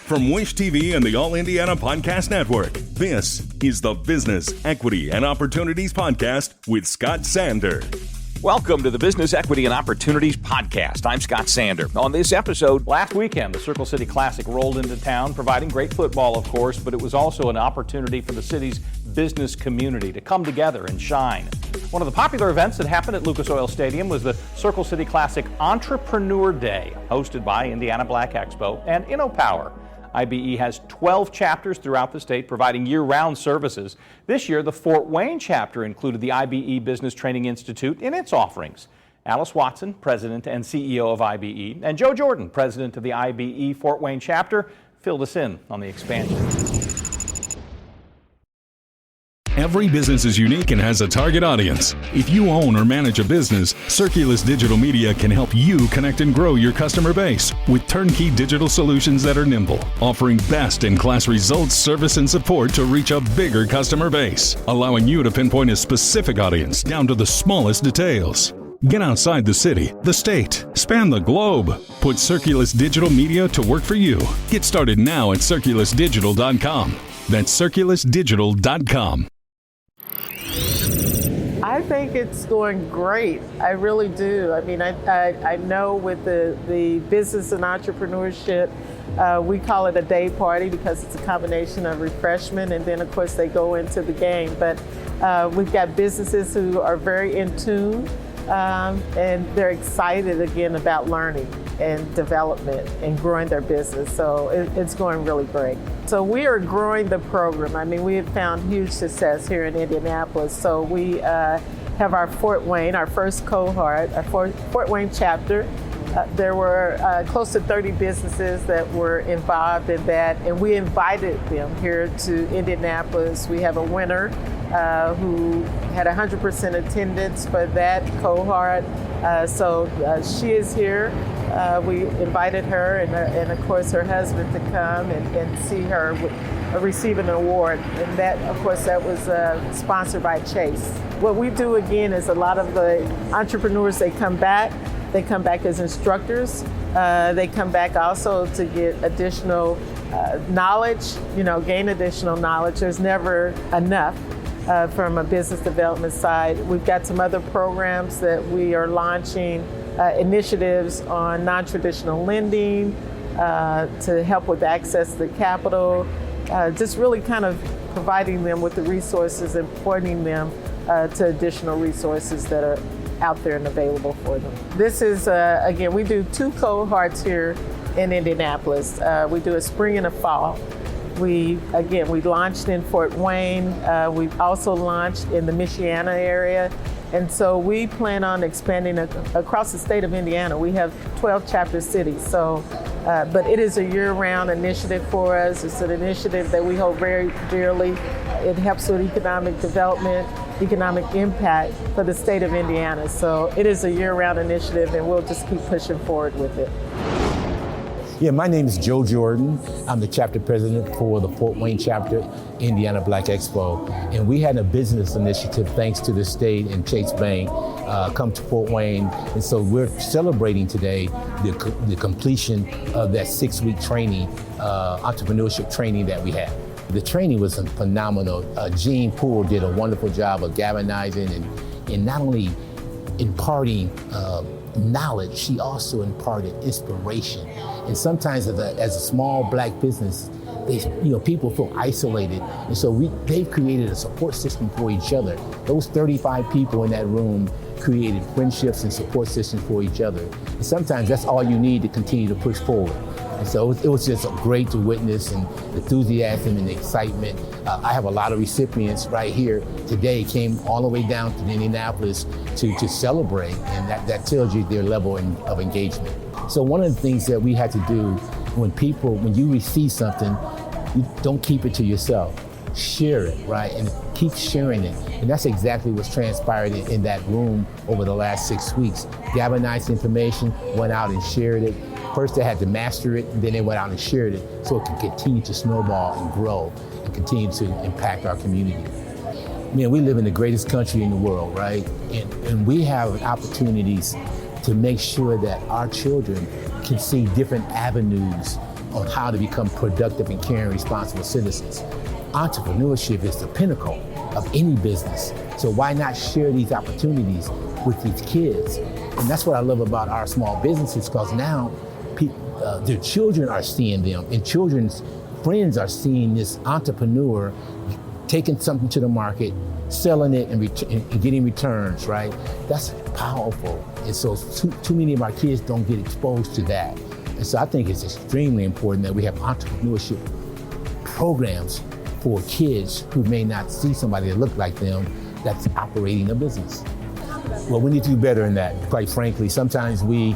From Wish TV and the All Indiana Podcast Network, this is the Business, Equity, and Opportunities Podcast with Scott Sander. Welcome to the Business, Equity, and Opportunities Podcast. I'm Scott Sander. On this episode, last weekend, the Circle City Classic rolled into town, providing great football, of course, but it was also an opportunity for the city's business community to come together and shine. One of the popular events that happened at Lucas Oil Stadium was the Circle City Classic Entrepreneur Day, hosted by Indiana Black Expo and Innopower. IBE has 12 chapters throughout the state providing year-round services. This year, the Fort Wayne chapter included the IBE Business Training Institute in its offerings. Alice Watson, President and CEO of IBE, and Joe Jordan, President of the IBE Fort Wayne chapter, filled us in on the expansion. Every business is unique and has a target audience. If you own or manage a business, Circulus Digital Media can help you connect and grow your customer base with turnkey digital solutions that are nimble, offering best-in-class results, service, and support to reach a bigger customer base, allowing you to pinpoint a specific audience down to the smallest details. Get outside the city, the state, span the globe. Put Circulus Digital Media to work for you. Get started now at circulusdigital.com. That's circulusdigital.com. I think it's going great. I really do. I mean, I know with the business and entrepreneurship, we call it a day party because it's a combination of refreshment and then, of course, they go into the game. But we've got businesses who are very in tune and they're excited again about learning and development and growing their business. So it's going really great. So we are growing the program. I mean, we have found huge success here in Indianapolis. So we have our Fort Wayne, our first cohort, our Fort Wayne chapter. There were close to 30 businesses that were involved in that, and we invited them here to Indianapolis. We have a winner who had 100% attendance for that cohort. So she is here. We invited her and of course her husband to come and see her receive an award. And that, of course, that was sponsored by Chase. What we do again is a lot of the entrepreneurs, they come back as instructors. They come back also to get additional knowledge, gain additional knowledge. There's never enough. From a business development side. We've got some other programs that we are launching, initiatives on non-traditional lending to help with access to capital, just really kind of providing them with the resources and pointing them to additional resources that are out there and available for them. This is, again, we do 2 cohorts here in Indianapolis. We do a spring and a fall. We launched in Fort Wayne. We've also launched in the Michiana area. And so we plan on expanding across the state of Indiana. We have 12 chapter cities. So, but it is a year-round initiative for us. It's an initiative that we hold very dearly. It helps with economic development, economic impact for the state of Indiana. So it is a year-round initiative and we'll just keep pushing forward with it. Yeah, my name is Joe Jordan. I'm the chapter president for the Fort Wayne chapter, Indiana Black Expo. And we had a business initiative, thanks to the state and Chase Bank, come to Fort Wayne. And so we're celebrating today the completion of that 6-week training, entrepreneurship training that we had. The training was phenomenal. Jean Poole did a wonderful job of galvanizing and not only imparting knowledge, she also imparted inspiration. And sometimes as a small black business, people feel isolated. And so they've created a support system for each other. Those 35 people in that room created friendships and support systems for each other. And sometimes that's all you need to continue to push forward. And so it was just great to witness and the enthusiasm and the excitement. I have a lot of recipients right here today, came all the way down to Indianapolis to celebrate, and that tells you their level of engagement. So one of the things that we had to do when you receive something, you don't keep it to yourself. Share it, right? And keep sharing it. And that's exactly what's transpired in that room over the last 6 weeks. Galvanized information, went out and shared it. First they had to master it, and then they went out and shared it so it could continue to snowball and grow and continue to impact our community. Man, we live in the greatest country in the world, right? And we have opportunities to make sure that our children can see different avenues on how to become productive and caring, responsible citizens. Entrepreneurship is the pinnacle of any business. So why not share these opportunities with these kids? And that's what I love about our small businesses, because now their children are seeing them, and children's friends are seeing this entrepreneur taking something to the market, selling it and getting returns, right? That's powerful. And so too many of our kids don't get exposed to that. And so I think it's extremely important that we have entrepreneurship programs for kids who may not see somebody that look like them that's operating a business. Well, we need to do better in that, quite frankly. Sometimes we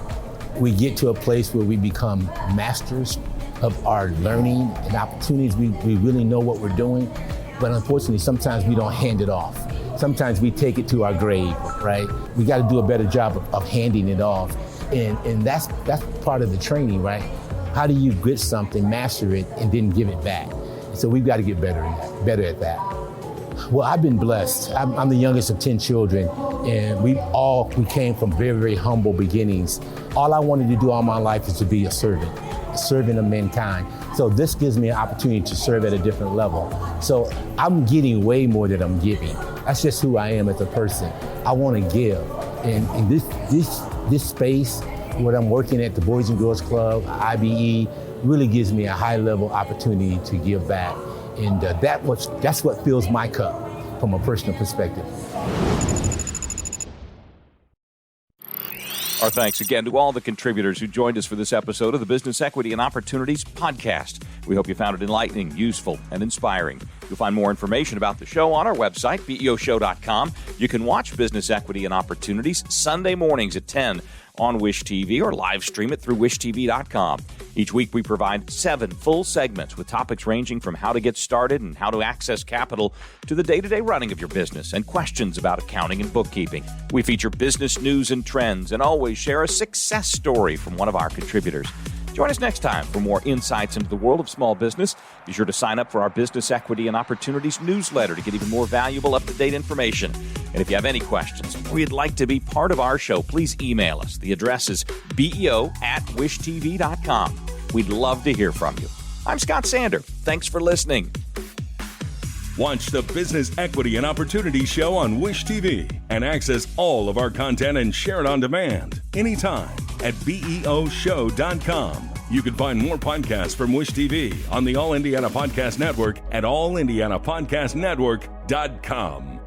get to a place where we become masters of our learning and opportunities. We really know what we're doing, but unfortunately, sometimes we don't hand it off. Sometimes we take it to our grave, right? We got to do a better job of handing it off. And that's part of the training, right? How do you get something, master it, and then give it back? So we've got to get better at that. Well, I've been blessed. I'm the youngest of 10 children, and we came from very, very humble beginnings. All I wanted to do all my life is to be a servant of mankind. So this gives me an opportunity to serve at a different level. So I'm getting way more than I'm giving. That's just who I am as a person. I want to give. And this space, where I'm working at the Boys and Girls Club, IBE, really gives me a high level opportunity to give back. And that's what fills my cup from a personal perspective. Our thanks again to all the contributors who joined us for this episode of the Business Equity and Opportunities podcast. We hope you found it enlightening, useful, and inspiring. You'll find more information about the show on our website, beoshow.com. You can watch Business Equity and Opportunities Sunday mornings at 10 on Wish TV or live stream it through wishtv.com. Each week we provide 7 full segments with topics ranging from how to get started and how to access capital to the day-to-day running of your business and questions about accounting and bookkeeping. We feature business news and trends and always share a success story from one of our contributors. Join us next time for more insights into the world of small business. Be sure to sign up for our Business Equity and Opportunities newsletter to get even more valuable, up-to-date information. And if you have any questions or you'd like to be part of our show, please email us. The address is beo@wishtv.com. We'd love to hear from you. I'm Scott Sander. Thanks for listening. Watch the Business Equity and Opportunity Show on Wish TV and access all of our content and share it on demand anytime at beoshow.com. You can find more podcasts from Wish TV on the All Indiana Podcast Network at allindianapodcastnetwork.com.